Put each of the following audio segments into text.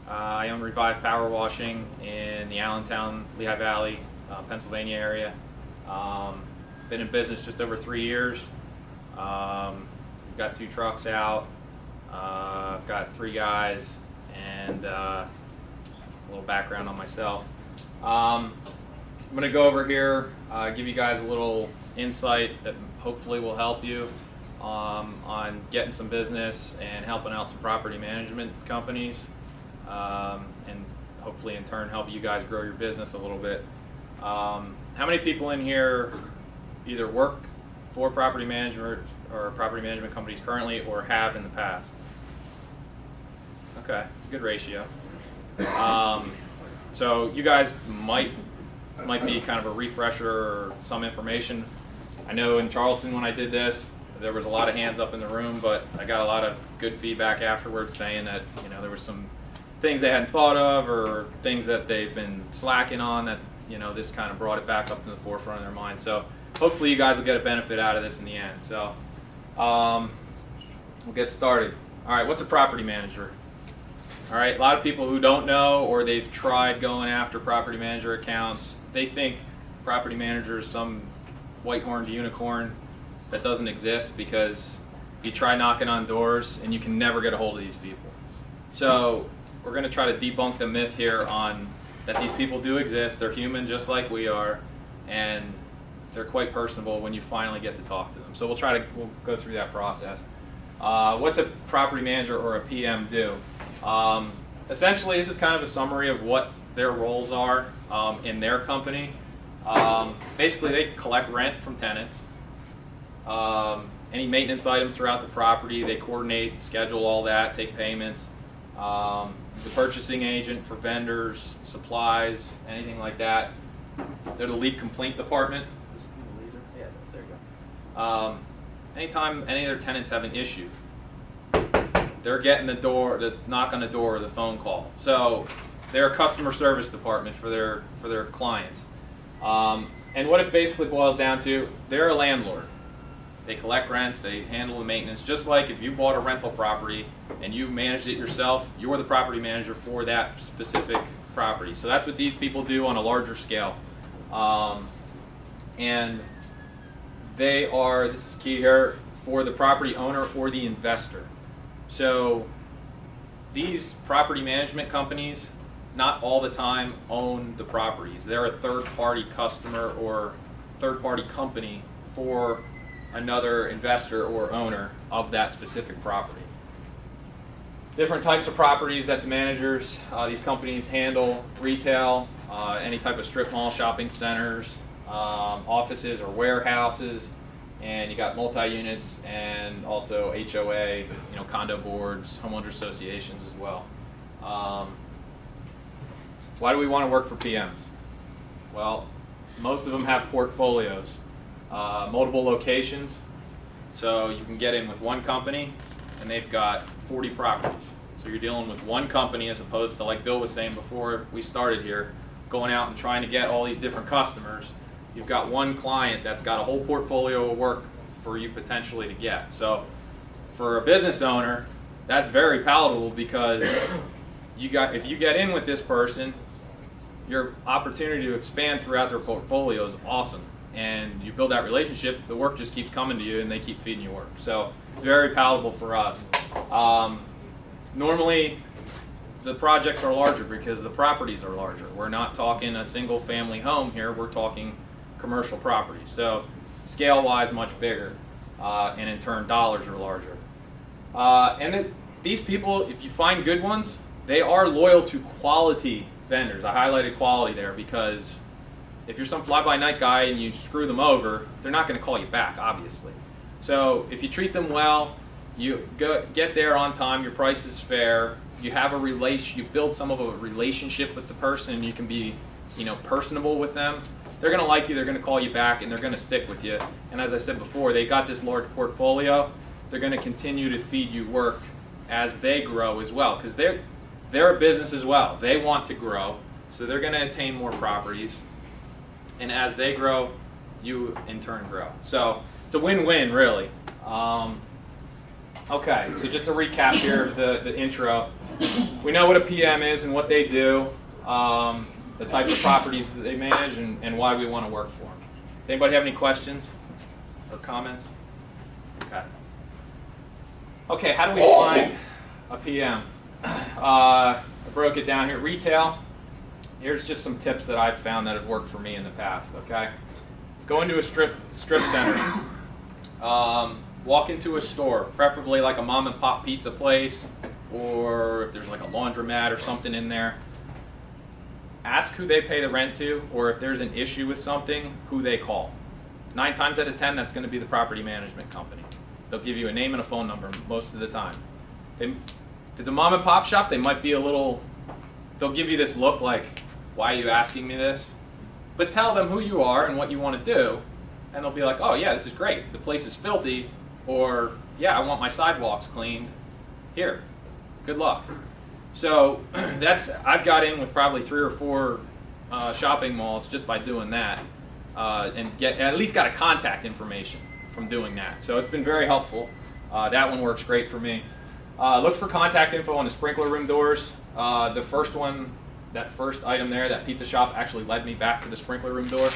I own Revive Power Washing in the Allentown, Lehigh Valley, Pennsylvania area. Been in business just over 3 years. We've got 2 trucks out. I've got 3 guys, and it's a little background on myself. I'm going to go over here, give you guys a little insight that hopefully will help you on getting some business and helping out some property management companies, and hopefully in turn help you guys grow your business a little bit. How many people in here either work for property management or property management companies currently, or have in the past? Okay, it's a good ratio. So you guys might be kind of a refresher or some information. I know in Charleston when I did this, there was a lot of hands up in the room, but I got a lot of good feedback afterwards saying that there were some things they hadn't thought of or things that they've been slacking on that this kind of brought it back up to the forefront of their mind. So hopefully you guys will get a benefit out of this in the end. So we'll get started. All right, what's a property manager? All right, a lot of people who don't know or they've tried going after property manager accounts, they think property manager is some white-horned unicorn that doesn't exist because you try knocking on doors and you can never get a hold of these people. So we're going to try to debunk the myth here on that these people do exist. They're human just like we are, and they're quite personable when you finally get to talk to them. So we'll go through that process. What's a property manager or a PM do? Essentially, this is kind of a summary of what their roles are in their company. Basically, they collect rent from tenants. Any maintenance items throughout the property, they coordinate, schedule all that, take payments. The purchasing agent for vendors, supplies, anything like that. They're the lead complaint department. Yeah, there you go. Anytime any of their tenants have an issue, they're getting the knock on the door or the phone call. So they're a customer service department for their clients. And what it basically boils down to, they're a landlord. They collect rents, they handle the maintenance, just like if you bought a rental property and you managed it yourself, you're the property manager for that specific property. So that's what these people do on a larger scale. And they are, this is key here, for the property owner or the investor. So these property management companies not all the time own the properties. They're a third-party customer or third-party company for another investor or owner of that specific property. Different types of properties that the managers, these companies handle: retail, any type of strip mall, shopping centers, offices or warehouses, and you got multi-units and also HOA, condo boards, homeowners associations as well. Why do we want to work for PMs? Well, most of them have portfolios. Multiple locations, so you can get in with one company and they've got 40 properties. So you're dealing with one company as opposed to, like Bill was saying before we started here, going out and trying to get all these different customers. You've got one client that's got a whole portfolio of work for you potentially to get. So for a business owner, that's very palatable because if you get in with this person, your opportunity to expand throughout their portfolio is awesome. And you build that relationship, the work just keeps coming to you and they keep feeding you work. So it's very palatable for us. Normally, the projects are larger because the properties are larger. We're not talking a single family home here, we're talking commercial properties. So scale-wise, much bigger, and in turn, dollars are larger. These people, if you find good ones, they are loyal to quality vendors. I highlighted quality there because if you're some fly-by-night guy and you screw them over, they're not going to call you back, obviously. So if you treat them well, you get there on time, your price is fair, you have you build some of a relationship with the person, and you can be, personable with them. They're going to like you, they're going to call you back, and they're going to stick with you. And as I said before, they got this large portfolio. They're going to continue to feed you work as they grow as well, because they're a business as well. They want to grow, so they're going to attain more properties. And as they grow, you in turn grow. So it's a win-win, really. Okay, so just to recap here of the intro. We know what a PM is and what they do, the type of properties that they manage, and why we want to work for them. Does anybody have any questions or comments? Okay. Okay, how do we find a PM? I broke it down here. Retail. Here's just some tips that I've found that have worked for me in the past. Okay, go into a strip center. Walk into a store, preferably like a mom and pop pizza place, or if there's like a laundromat or something in there. Ask who they pay the rent to, or if there's an issue with something, who they call. 9 times out of 10, that's going to be the property management company. They'll give you a name and a phone number most of the time. If it's a mom and pop shop, they might be a little, they'll give you this look like, why are you asking me this? But tell them who you are and what you want to do, and they'll be like, oh yeah, this is great. The place is filthy, or yeah, I want my sidewalks cleaned. Here, good luck. So I've got in with probably 3 or 4 shopping malls just by doing that, and at least got a contact information from doing that. So it's been very helpful. That one works great for me. Look for contact info on the sprinkler room doors. The first one, that first item there, that pizza shop actually led me back to the sprinkler room door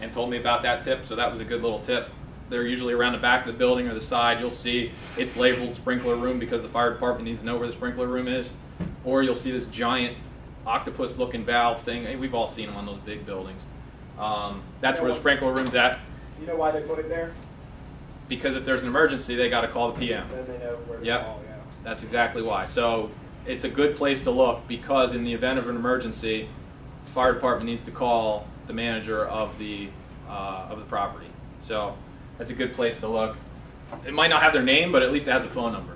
and told me about that tip, so that was a good little tip. They're usually around the back of the building or the side. You'll see it's labeled sprinkler room because the fire department needs to know where the sprinkler room is. Or you'll see this giant octopus looking valve thing. We've all seen them on those big buildings. That's where the sprinkler room's at. You know why they put it there? Because if there's an emergency, they got to call the PM. Then they know where to call, yeah. That's exactly why. So it's a good place to look, because in the event of an emergency, the fire department needs to call the manager of the property. So that's a good place to look. It might not have their name, but at least it has a phone number.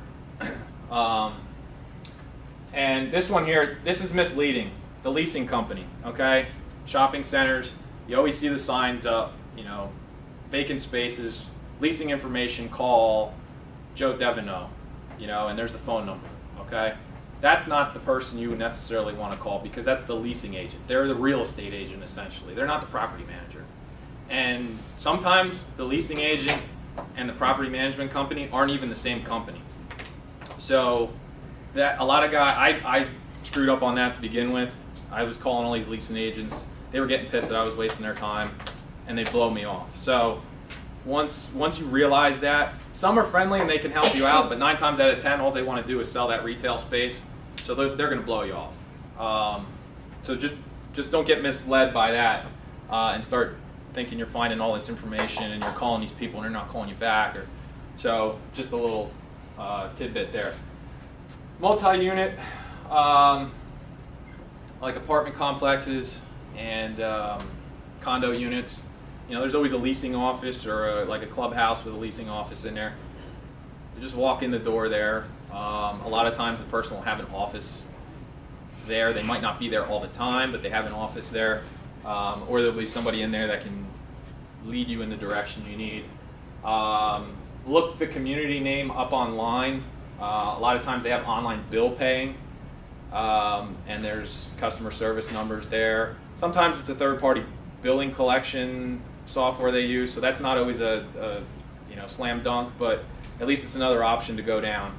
And this one here, this is misleading. The leasing company, okay? Shopping centers, you always see the signs up, you know, vacant spaces, leasing information, call Joe Deveneaux, you know, and there's the phone number, okay? That's not the person you would necessarily want to call, because that's the leasing agent. They're the real estate agent, essentially. They're not the property manager. And sometimes the leasing agent and the property management company aren't even the same company. So that a lot of guys, I screwed up on that to begin with. I was calling all these leasing agents. They were getting pissed that I was wasting their time, and they'd blow me off. So once you realize that, some are friendly and they can help you out, but 9 times out of 10, all they want to do is sell that retail space. So they're going to blow you off. So just don't get misled by that, and start thinking you're finding all this information and you're calling these people and they're not calling you back. So just a little tidbit there. Multi-unit, like apartment complexes and condo units. You know, there's always a leasing office or like a clubhouse with a leasing office in there. You just walk in the door there. A lot of times the person will have an office there. They might not be there all the time, but they have an office there. Or there'll be somebody in there that can lead you in the direction you need. Look the community name up online. A lot of times they have online bill paying, and there's customer service numbers there. Sometimes it's a third-party billing collection software they use, so that's not always a slam dunk, but at least it's another option to go down.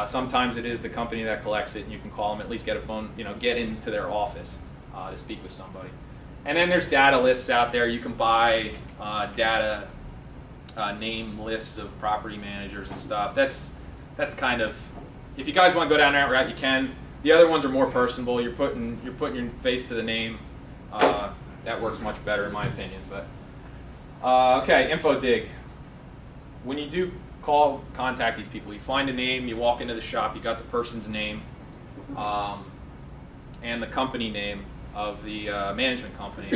Sometimes it is the company that collects it, and you can call them, at least get a phone, get into their office to speak with somebody. And then there's data lists out there. You can buy data name lists of property managers and stuff. That's kind of, if you guys want to go down that route, you can. The other ones are more personable. You're putting your face to the name. That works much better in my opinion. But okay, info dig. When you do contact these people, you find a name, you walk into the shop, you got the person's name, and the company name of the management company.